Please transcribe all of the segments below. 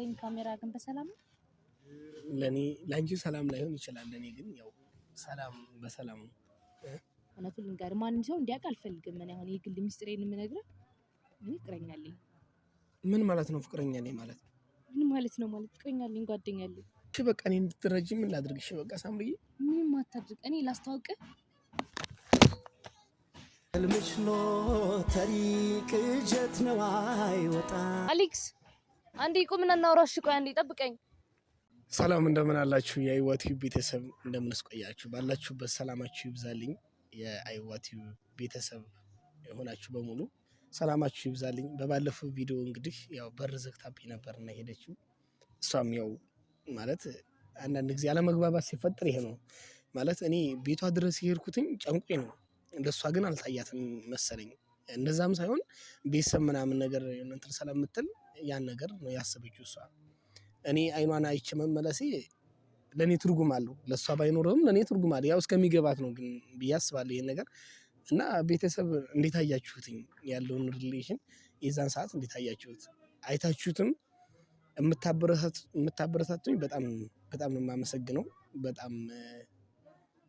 ዛሬም ካሜራ ግን በሰላም ነው? ለኔ ላንቺ ሰላም ላይሆን ይችላል። ለኔ ግን ያው ሰላም በሰላም ነው። እውነቱን ልንገርህ ማንም ሰው እንዲያውቅ አልፈልግም። እኔ አሁን የግል ሚስጥሬን የምነግርህ እኔ ፍቅረኛ አለኝ። ምን ማለት ነው ፍቅረኛ ነኝ ማለት? ምን ማለት ነው ማለት ፍቅረኛ አለኝ ጓደኛ አለኝ። እሺ በቃ እኔ እንድትረጂ ምን ላድርግ? እሺ በቃ ሳምሪዬ ምንም አታድርግ። እኔ ላስታውቅህ ህልምሽ ሎተሪ ቅዠት ነው አይወጣ። አሌክስ አንዴ ቁምና እናውራ። እሺ ቆይ አንዴ ጠብቀኝ። ሰላም እንደምን አላችሁ የአይዋቲው ቤተሰብ? እንደምንስ ቆያችሁ? ባላችሁበት ሰላማችሁ ይብዛልኝ። የአይዋቲው ቤተሰብ የሆናችሁ በሙሉ ሰላማችሁ ይብዛልኝ። በባለፈው ቪዲዮ እንግዲህ ያው በር ዘግታብኝ ነበርና ሄደችው። እሷም ያው ማለት አንዳንድ ጊዜ አለመግባባት ሲፈጠር ይሄ ነው ማለት እኔ ቤቷ ድረስ የሄድኩትኝ ጨንቆኝ ነው። እንደሷ ግን አልታያትም መሰለኝ። እንደዛም ሳይሆን ቤተሰብ ምናምን ነገር እንትን ስለምትል ያን ነገር ነው ያሰበችው እሷ። እኔ አይኗን አይቼ መመለሴ ለኔ ትርጉም አለው። ለሷ ባይኖርም ለኔ ትርጉም አለው። ያው እስከሚገባት ነው ግን ብዬ አስባለሁ ይሄን ነገር እና ቤተሰብ እንዴት አያችሁትኝ ያለውን ሪሌሽን የዛን ሰዓት እንዴት አያችሁት? አይታችሁትም የምታበረታቱኝ በጣም ነው የማመሰግነው። በጣም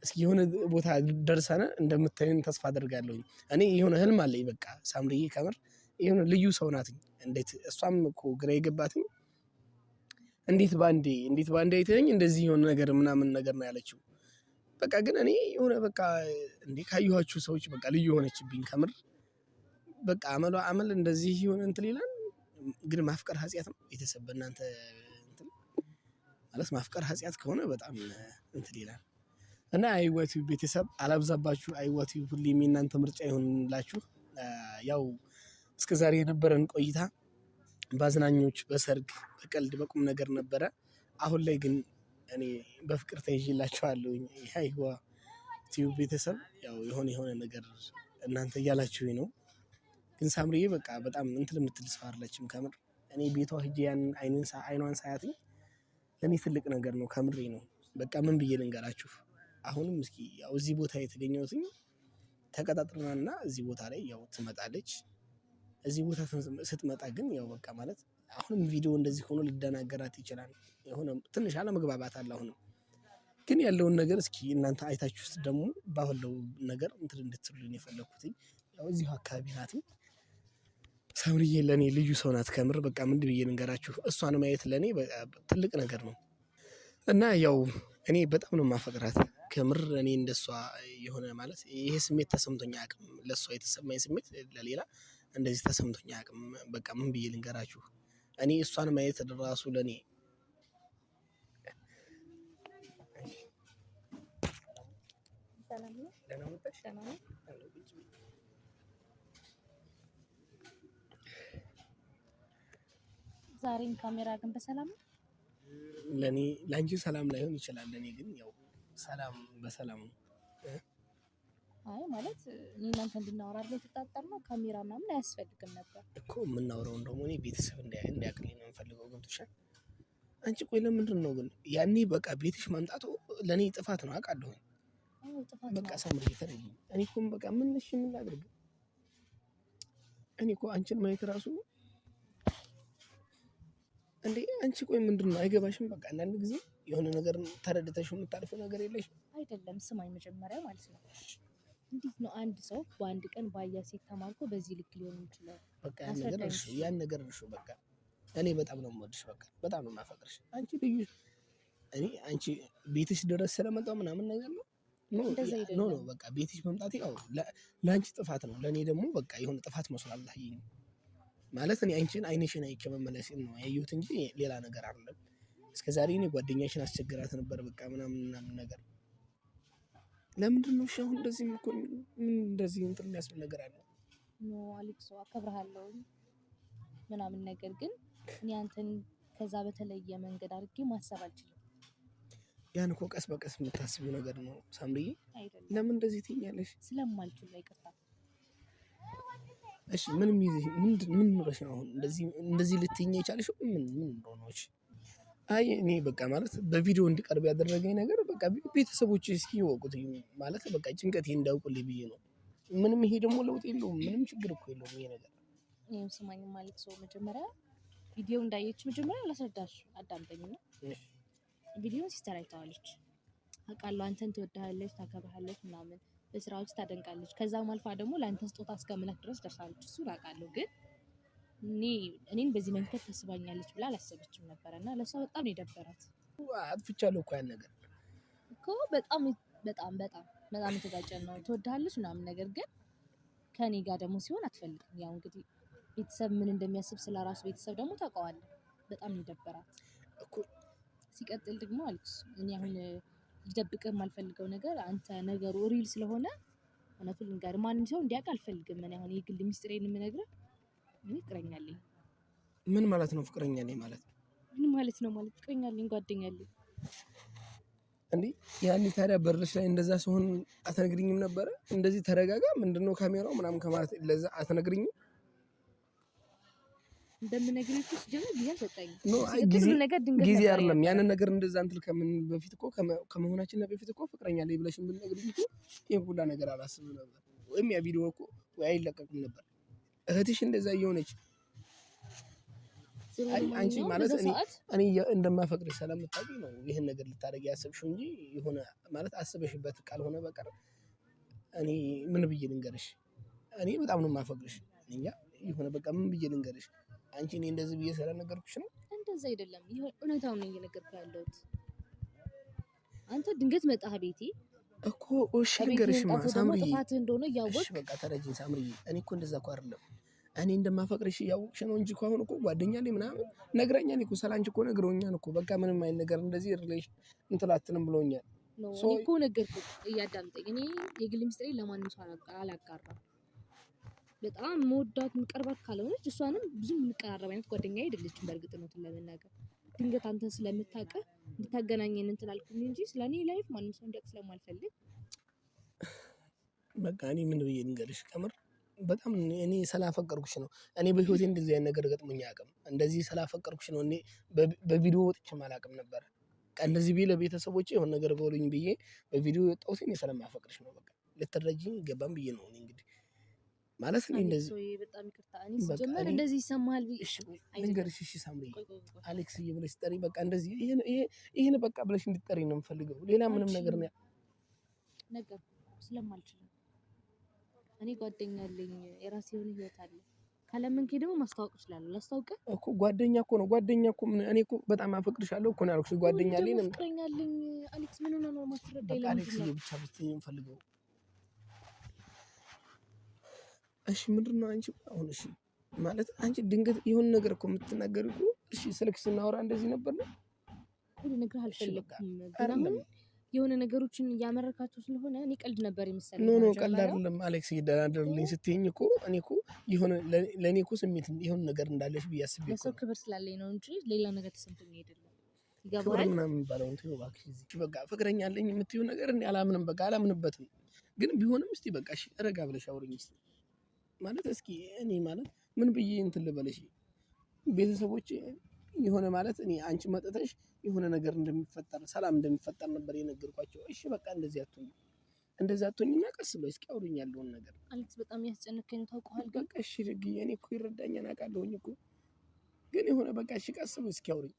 እስኪ የሆነ ቦታ ደርሰን እንደምታዩን ተስፋ አደርጋለሁ። እኔ የሆነ ህልም አለኝ በቃ ሳምሪዬ ከምር የሆነ ልዩ ሰው ናትኝ። እንዴት እሷም እኮ ግራ የገባትኝ እንዴት ባንዴ አይተኸኝ እንደዚህ የሆነ ነገር ምናምን ነገር ነው ያለችው። በቃ ግን እኔ የሆነ በቃ እንዴ ካየኋችሁ ሰዎች በቃ ልዩ ሆነችብኝ ከምር። በቃ አመል እንደዚህ የሆነ እንትን ይላል። ግን ማፍቀር ኃጢአት ነው ቤተሰብ በእናንተ እንትን ማለት ማፍቀር ኃጢአት ከሆነ በጣም እንትን ይላል። እና አይዋቲው ቤተሰብ አላብዛባችሁ። አይዋቲው ሁሌም የእናንተ ምርጫ ይሆንላችሁ። ያው እስከዛሬ የነበረን ቆይታ በአዝናኞች፣ በሰርግ፣ በቀልድ፣ በቁም ነገር ነበረ። አሁን ላይ ግን እኔ በፍቅር ተይዤላችኋለሁ። የአይዋቲው ቤተሰብ ያው የሆነ ነገር እናንተ እያላችሁኝ ነው። ግን ሳምሪዬ በቃ በጣም እንትን የምትል ሰው አይደለችም ከምር። እኔ ቤቷ ሂጄ ያን አይኗን ሳያትኝ ለእኔ ትልቅ ነገር ነው ከምሬ ነው። በቃ ምን ብዬ ልንገራችሁ። አሁንም እስኪ ያው እዚህ ቦታ የተገኘሁትኝ ተቀጣጥረናልና እዚህ ቦታ ላይ ያው ትመጣለች። እዚህ ቦታ ስትመጣ ግን ያው በቃ ማለት አሁንም ቪዲዮ እንደዚህ ሆኖ ሊደናገራት ይችላል። የሆነ ትንሽ አለመግባባት አለ። አሁንም ግን ያለውን ነገር እስኪ እናንተ አይታችሁት ደግሞ ባለው ነገር እንትን እንድትሉኝ የፈለኩትኝ ያው እዚሁ አካባቢ ናት። ሳምሪዬ ለኔ ልዩ ሰው ናት ከምር። በቃ ምን ብዬ ልንገራችሁ። እሷን ማየት ለኔ ትልቅ ነገር ነው እና ያው እኔ በጣም ነው የማፈቅራት ከምር። እኔ እንደሷ የሆነ ማለት ይሄ ስሜት ተሰምቶኝ አያውቅም። ለሷ የተሰማኝ ስሜት ለሌላ እንደዚህ ተሰምቶኝ አያውቅም። በቃ ምን ብዬ ልንገራችሁ። እኔ እሷን ማየት ራሱ ለኔ ዛሬም ካሜራ ግን በሰላም ነው? ለኔ ላንቺ ሰላም ላይሆን ይችላል። ለኔ ግን ያው ሰላም በሰላም ነው። አይ ማለት እኔ እናንተ እንድናወራ አይደል የተጣጣርነው? ካሜራ ምናምን አያስፈልግም ነበር እኮ የምናወራው። እንደውም እኔ ቤተሰብ እንዲያውቅልኝ ነው የምፈልገው። ገብቶሻል? አንቺ ቆይ ለምንድን ነው ግን ያኔ በቃ ቤትሽ ማምጣቱ ለኔ ጥፋት ነው አውቃለሁ። በቃ ሳምሪ ተረጂ። እኔ እኮ በቃ ምን ላድርግ? እኔ እኮ አንቺን ማየት ራሱ እንዴ አንቺ ቆይ ምንድን ነው አይገባሽም? በቃ አንዳንድ ጊዜ የሆነ ነገር ተረድተሽ የምታልፈው ነገር የለሽም አይደለም? ስማኝ መጀመሪያ ማለት ነው እንዴት ነው አንድ ሰው በአንድ ቀን ባያ ሴት ተማርኮ በዚህ ልክ ሊሆን ይችላል? በቃ ያን ነገር እርሹ በቃ እኔ በጣም ነው የምወድሽ። በቃ በጣም ነው የማፈቅርሽ። አንቺ ልዩ አንቺ ቤትሽ ድረስ ስለመጣው ምናምን ነገር ነው ኖ በቃ ቤትሽ መምጣቴ ያው ለአንቺ ጥፋት ነው። ለእኔ ደግሞ በቃ የሆነ ጥፋት መስሎ አልታየኝም ማለት እኔ አንቺን አይንሽን አይቼ መመለሴን ነው ያየሁት እንጂ ሌላ ነገር አይደለም። እስከዛሬ እኔ ጓደኛሽን አስቸግራት ነበር በቃ ምናምን ነገር። ለምንድን ነው እሺ አሁን እንደዚህ ምን እንደዚህ እንትን የሚያስብል ነገር አለ? ኖ አሌክሶ አከብርሃለሁ ምናምን ነገር ግን እኔ አንተን ከዛ በተለየ መንገድ አድርጌ ማሰብ አልችልም። ያን እኮ ቀስ በቀስ የምታስቢው ነገር ነው ሳምሪዬ። ለምን እንደዚህ ትይኛለሽ? ስለማልችል ነው ይቅርታ። እሺ ምን ኖረሽ ነው አሁን እንደዚህ ልትይኝ የቻልሽው? ምን እንደሆነች? አይ እኔ በቃ ማለት በቪዲዮ እንዲቀርብ ያደረገኝ ነገር በቃ ቤተሰቦች እስኪ ይወቁት ማለት በቃ ጭንቀቴ እንዳውቁልኝ ብዬ ነው። ምንም ይሄ ደግሞ ለውጥ የለውም። ምንም ችግር እኮ የለውም ይሄ ነገር። እኔም ስማኝ ማለት ሰው መጀመሪያ ቪዲዮ እንዳየች መጀመሪያ ላስረዳሽ አዳምጠኝና ቪዲዮን ሲስተር አይተዋለች። አውቃለሁ አንተን ትወድሃለች፣ ታከብርሃለች ምናምን በስራዎች ታደንቃለች። ከዛም አልፋ ደግሞ ለአንተ ስጦታ እስከምላት ድረስ ደርሳለች። እሱን አውቃለሁ። ግን እኔን በዚህ መንገድ ተስባኛለች ብላ አላሰበችም ነበረና ለሷ በጣም ነው የደበራት። አጥፍቻለሁ እኮ ያን ነገር እኮ በጣም በጣም በጣም በጣም የተጋጨን ነው። ትወድሃለች ምናምን ነገር ግን ከኔ ጋር ደግሞ ሲሆን አትፈልግም። ያው እንግዲህ ቤተሰብ ምን እንደሚያስብ ስለራሱ ቤተሰብ ደግሞ ታውቀዋለህ። በጣም ነው የደበራት እኮ። ሲቀጥል ደግሞ አልኩስ እኔ አሁን ልደብቅህ የማልፈልገው ነገር አንተ ነገሩ ሪል ስለሆነ እውነቱን ልንገርህ፣ ማንም ሰው እንዲያውቅ አልፈልግም። እኔ አሁን የግል ሚስጥሬን የምነግርህ እኔ ፍቅረኛ አለኝ። ምን ማለት ነው ፍቅረኛ ነኝ ማለት? ምን ማለት ነው ማለት? ፍቅረኛ አለኝ፣ ጓደኛ አለኝ። እንዴ ያኔ ታዲያ በርሽ ላይ እንደዛ ሲሆን አትነግሪኝም ነበረ? እንደዚህ ተረጋጋ ምንድነው ካሜራው ምናምን ከማለት ለዛ አትነግሪኝም? እንደምነግርህ እኮ ሲጀምር ጊዜ አልሰጠኝም። ጊዜ አይደለም ያንን ነገር እንደዛ እንትን ከምን በፊት እኮ ከመሆናችን በፊት እኮ ፍቅረኛ ላይ ብለሽ ብትነግሪኝ እኮ ይሄን ሁላ ነገር አላስብም ነበር። ወይም ያ ቪዲዮ እኮ ወይ አይለቀቅም ነበር። እህትሽ እንደዛ እየሆነች አንቺ ማለት እኔ እንደማፈቅርሽ ስለምታውቂ ነው ይሄን ነገር ልታደርጊ ያሰብሽው እንጂ የሆነ ማለት አስበሽበት ካልሆነ በቀር እኔ ምን ብዬ ልንገርሽ? እኔ በጣም ነው የማፈቅርሽ። እንጃ የሆነ በቃ ምን ብዬ ልንገርሽ? አንቺ እኔ እንደዚህ ብዬ ስለነገርኩሽ ነው። እንደዛ አይደለም፣ ይሄ እውነታውን ነው እየነገርኩ ያለሁት። አንተ ድንገት መጣህ ቤቴ እኮ። እሺ ልንገርሽማ ሳምሪ፣ ጥፋትህ እንደሆነ እያወቅህ እሺ በቃ ተረጂኝ ሳምሪ። እኔ እኮ እንደዛ እኮ አይደለም እኔ እንደማፈቅርሽ እያወቅሽ ነው እንጂ እኮ አሁን እኮ ጓደኛ ላይ ምናምን ነግረኛል እኮ ስላንቺ እኮ ነግረውኛል እኮ በቃ ምንም አይነት ነገር እንደዚህ ሪሌሽን እንትን አትልም ብሎኛል። እኔ እኮ ነገርኩህ፣ እያዳምጠኝ። እኔ የግል ሚስጥሬ ለማንም ሰው አላጋራም። በጣም መወዳት ምቀርባት ካልሆነች እሷንም ብዙ የምንቀራረብ አይነት ጓደኛ አይደለችም። በእርግጥ ነው ለመናገር ድንገት አንተን ስለምታውቅህ እንድታገናኘን እንትን አልኩኝ እንጂ ስለኔ ላይፍ ማንም ሰው እንዲያውቅ ስለማልፈልግ በቃ እኔ ምን ብዬ ልንገርሽ? ከምር በጣም እኔ ስላፈቀርኩሽ ነው። እኔ በህይወቴ እንደዚህ አይነት ነገር ገጥሞኝ አያውቅም። እንደዚህ ስላፈቀርኩሽ ነው። እኔ በቪዲዮ ወጥቼም አላውቅም ነበር። እንደዚህ ብዬ ለቤተሰቦቼ የሆነ ነገር በሉኝ ብዬ በቪዲዮ የወጣሁት እኔ ስለማፈቅርሽ ነው። በቃ ልትረጂኝ ገባም ብዬ ነው። እኔ እንግዲህ ማለት እኔ እንደዚህ በጣም ይቅርታ እኔ ሲጀመር እንደዚህ ይሰማሃል ብዬ ልንገርሽ። እሺ ሳምሪ አሌክስ ብለሽ ጠሪ። በቃ እንደዚህ ይሄን በቃ ብለሽ እንድትጠሪ ነው የምፈልገው። ሌላ ምንም ነገር ነገር ስለማልችል እኔ ጓደኛ አለኝ፣ የራሴ የሆነ ህይወት አለ። ካለመንከኝ ደግሞ ማስተዋወቅ እችላለሁ። ላስታውቅህ እኮ ጓደኛ እኮ ነው። ጓደኛ እኮ እኔ እኮ በጣም አፈቅርሻለሁ እኮ ነው ያልኩሽ። ጓደኛ አለኝ ነው ፍቅረኛ አለኝ። አሌክስ ምን ሆነ ነው ማትረዳኝ? አሌክስ ብቻ ብትይኝ የምፈልገው እሺ ምንድን ነው አንቺ አሁን? እሺ ማለት አንቺ ድንገት የሆነ ነገር እኮ የምትናገሪው እኮ እሺ ስልክ ስናወራ እንደዚህ ነበር ነው ሁሉ ነገር አልፈለኩም። ግን አሁን የሆነ ነገሮችን እያመረካቸው ስለሆነ እኔ ቀልድ ነበር የመሰለኝ። ኖ ቀልድ አይደለም አሌክስ። ይደራደርልኝ ስትይኝ እኮ እኔ እኮ የሆነ ለእኔ እኮ ስሜት የሆነ ነገር እንዳለሽ ብዬ አስቤ እኮ ለሰው ክብር ስላለኝ ነው እንጂ ሌላ ነገር ተሰምቶኝ አይደለም። ክብር ምናምን የሚባለው እንትን እባክሽ እዚህ በቃ ፍቅረኛ አለኝ የምትይው ነገር እኔ አላምንም። በቃ አላምንበትም። ግን ቢሆንም እስቲ በቃ እሺ ረጋ ብለሽ አውሪኝ እስቲ ማለት እስኪ እኔ ማለት ምን ብዬ እንትን ልበለሽ? ቤተሰቦቼ የሆነ ማለት እኔ አንቺ መጥተሽ የሆነ ነገር እንደሚፈጠር ሰላም እንደሚፈጠር ነበር የነገርኳቸው። እሺ በቃ እንደዚህ አትሆኝና ቀስ ብለሽ እስኪ አውሪኝ ያለውን ነገር። አሌክስ በጣም ያስጨነቀኝ ታውቀዋል። በቃ እሺ ደግዬ እኔ እኮ ይረዳኛል አውቃለሁኝ እኮ ግን የሆነ በቃ እሺ ቀስ ብለሽ እስኪ አውሪኝ።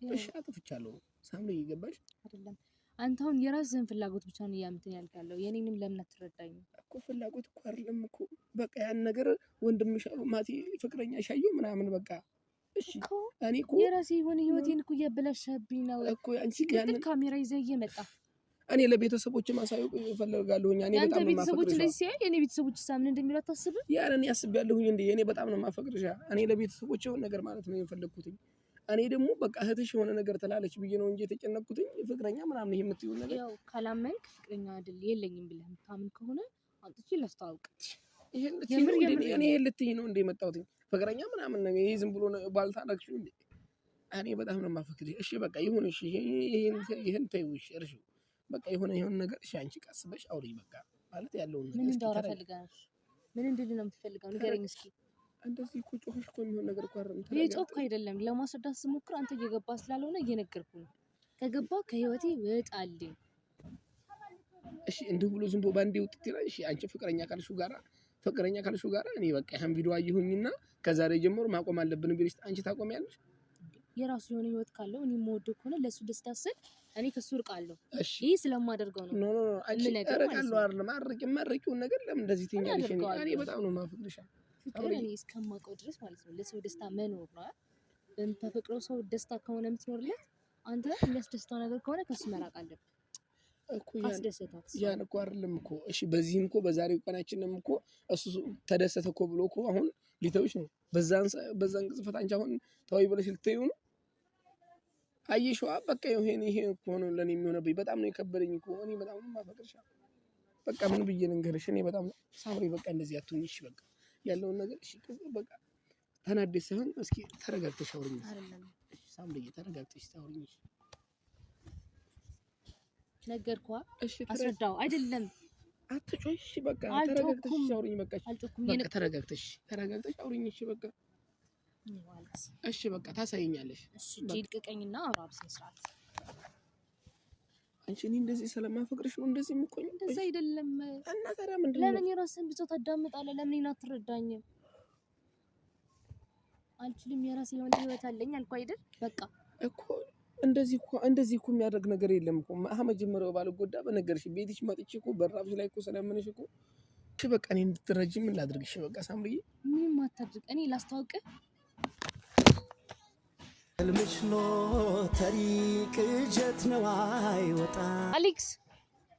እሺ አጥፍቻለሁ ሳምሪ ገባሽ አይደለም? አንተ አሁን የራስህን ፍላጎት ብቻ ነው ያምተን ያልካለው። የኔንም ለምን አትረዳኝም እኮ? ፍላጎት እኮ አይደለም እኮ በቃ ያን ነገር ወንድምሽ ማቲ ፍቅረኛ ሻየው ምናምን በቃ እሺ እኔ እኮ የራሴ የሆነ ህይወቴን እኮ እያበላሸብኝ ነው እኮ አንቺ ያንን ካሜራ ይዘህ እየመጣ እኔ ለቤተሰቦቼ ማሳየው እፈልጋለሁ። እኔ በጣም ነው ቤተሰቦች እንደዚህ ሲያይ የኔ ቤተሰቦች ሳምን እንደሚሉ አታስብም? ያን እኔ አስቤያለሁኝ እንዴ እኔ በጣም ነው ማፈቅርሻ። እኔ ለቤተሰቦቼ የሆነ ነገር ማለት ነው የፈለኩት። እኔ ደግሞ በቃ እህትሽ የሆነ ነገር ትላለች ብዬ ነው እንጂ የተጨነቅኩት ፍቅረኛ ምናምን ይሄ የምትይው ነገር ያው ካላመንክ ፍቅረኛ አይደል የለኝም ብለህ የምታምን ከሆነ አጥቼ ላስተዋውቅ። እኔ ልትይ ነው እንደ መጣሁት ፍቅረኛ ምናምን ነገር ይሄ ዝም ብሎ ባልታረክሽው እንዴ? እኔ በጣም ነው የማፈቅርሽ። እሺ በቃ ይሁን። እሺ ይሄን ተይው። እሺ እርሺ በቃ የሆነ ነገር እሺ አንቺ ቀስ በሽ አውሪኝ በቃ ማለት ያለውን ነገር። ምን እንዳወራ ፈልጋለሽ? ምን እንድል ነው የምትፈልገው? ንገረኝ እስኪ። እንደዚህ እኮ ጮኸሽ እኮ የሚሆን ነገር እኮ አይደለም። የጮክ አይደለም ለማስረዳት ስሞክር አንተ እየገባ ስላልሆነ እየነገርኩ ነው። ከገባ ከህይወቴ ወጣልኝ። እሺ እንዲሁ ብሎ ዝም ብሎ ባንዴ ውጥት ይላል። እሺ አንቺ ፍቅረኛ ካልሽው ጋራ ፍቅረኛ ካልሽው ጋር እኔ በቃ ያን ቪዲዮ አየሁኝና ከዛሬ ጀምሮ ማቆም አለብን ቢልሽ አንቺ ታቆሚያለሽ? የራሱ የሆነ ህይወት ካለው እኔ የምወደው ከሆነ ለሱ ደስታ ስል እኔ ከሱ እርቃለሁ። ይሄ ስለማደርገው ነው። ኖ አንቺ እርቃለሁ አይደለም ማረቂውን ነገር ለምን እንደዚህ ትኛለሽ? እኔ በጣም ነው የማፈቅርሽ። ፍቅር እኔ እስከማውቀው ድረስ ማለት ነው ለሰው ደስታ መኖር ነው። በምታፈቅረው ሰው ደስታ ከሆነ የምትኖርለት አንተ የሚያስደስተው ነገር ከሆነ ከሱ መራቅ አለብህ እኮ። ያን እኮ አይደለም እኮ እሺ። በዚህም እኮ በዛሬው ቀናችንም እኮ እሱ ተደሰተ እኮ ብሎ እኮ አሁን ሊተውሽ ነው። በዛን ቅጽበት አንቺ አሁን ተወይ ብለሽ ልትይው ነው። አየሽዋ በቃ ይሄ እኮ ነው ለኔ የሚሆነብኝ። በጣም ነው የከበደኝ እኮ እኔ በጣም ነው የማፈቅርሽ። በቃ ምን ብዬ ልንገርሽ? እኔ በጣም ሳምሪ በቃ እንደዚህ አትሁኝ እሺ። በቃ ያለውን ነገር እሺ በቃ ተናደሽ ሳይሆን እስኪ ተረጋግተሽ አውሪኝ። እሺ ሳምሪ ተረጋግተሽ አውሪኝ። ነገርኩህ። እሺ አስረዳው አይደለም አትጮይ። እሺ በቃ ተረጋግተሽ አውሪኝ። በቃ በቃ ተረጋግተሽ አውሪኝ። እሺ በቃ እሺ በቃ ታሳይኛለሽ። እሺ ዲልቀቀኝና አውራ በስነ ስርዓት። አንቺ እኔ እንደዚህ ስለማፈቅርሽ ነው እንደዚህ የምቆኝ? እንደዛ አይደለም። እና ታዲያ ምንድን ነው? ለምን የራስህን ብቻ ታዳምጣለህ? ለምን እኔን አትረዳኝም? አልችልም። የራሴ የሆነ ህይወት አለኝ አልኩህ አይደል? በቃ እኮ እንደዚህ እኮ የሚያደርግ ነገር የለም እኮ። መጀመሪያው ባልጎዳ በነገርሽ ቤትሽ መጥቼ እኮ በራብሽ ላይ እኮ ስለምንሽ እኮ እሺ በቃ እኔ እንድትረጂ ምን ላድርግሽ? በቃ ሳምሪዬ ምንም አታድርግ። እኔ ላስታውቅህ። ህልምሽ ሎተሪ ቅዠት ነው አይወጣ። አሌክስ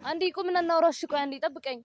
አንዴ ቁምና እናውራ። እሺ ቆይ አንዴ ጠብቀኝ።